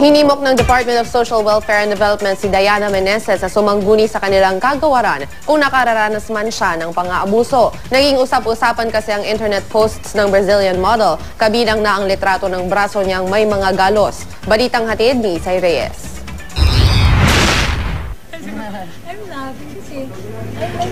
Hinimok ng Department of Social Welfare and Development si Diana Meneses sa sumangguni sa kanilang kagawaran kung nakararanas man siya ng pang-aabuso. Naging usap-usapan kasi ang internet posts ng Brazilian model, kabilang na ang litrato ng braso niyang may mga galos. Balitang hatid ni Isay Reyes.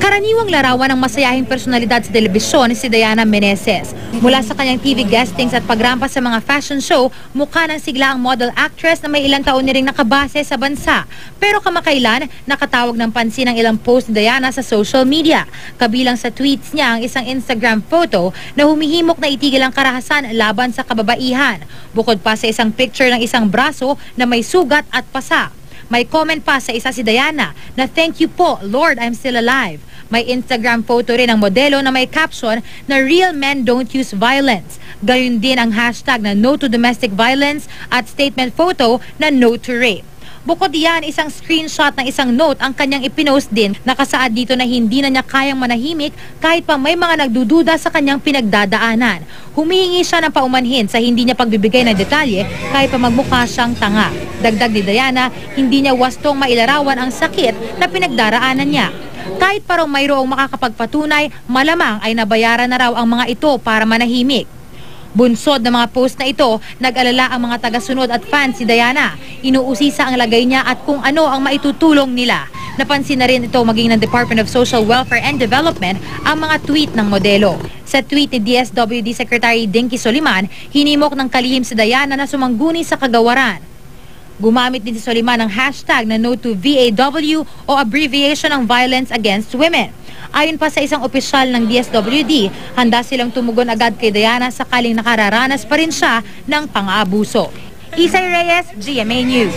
Karaniwang larawan ng masayahing personalidad sa telebisyon si Diana Meneses. Mula sa kanyang TV guestings at pagrampa sa mga fashion show, mukha ng sigla ang model actress na may ilang taon na ring nakabase sa bansa. Pero kamakailan, nakatawag ng pansin ang ilang post ni Diana sa social media. Kabilang sa tweets niya ang isang Instagram photo na humihimok na itigil ang karahasan laban sa kababaihan. Bukod pa sa isang picture ng isang braso na may sugat at pasa. May comment pa sa isa si Diana na "Thank you po, Lord, I'm still alive." May Instagram photo rin ng modelo na may caption na "Real men don't use violence." Gayun din ang hashtag na "No to domestic violence" at statement photo na "No to rape." Bukod diyan, isang screenshot ng isang note ang kanyang ipinost din. Nakasaad dito na hindi na niya kayang manahimik kahit pa may mga nagdududa sa kanyang pinagdadaanan. Humihingi siya ng paumanhin sa hindi niya pagbibigay ng detalye kahit pa magmukha siyang tanga. Dagdag ni Diana, hindi niya wastong mailarawan ang sakit na pinagdaraanan niya. Kahit pa raw mayroong makakapagpatunay, malamang ay nabayaran na raw ang mga ito para manahimik. Bunsod ng mga post na ito, nag-alala ang mga tagasunod at fans si Diana. Inuusisa ang lagay niya at kung ano ang maitutulong nila. Napansin na rin ito maging ng Department of Social Welfare and Development ang mga tweet ng modelo. Sa tweet ni DSWD Secretary Dinky Soliman, hinimok ng kalihim si Diana na sumangguni sa kagawaran. Gumamit din si Soliman ng hashtag na "No to VAW" o abbreviation ng Violence Against Women. Ayon pa sa isang opisyal ng DSWD, handa silang tumugon agad kay Diana sakaling nakararanas pa rin siya ng pang-aabuso. Isay Reyes, GMA News.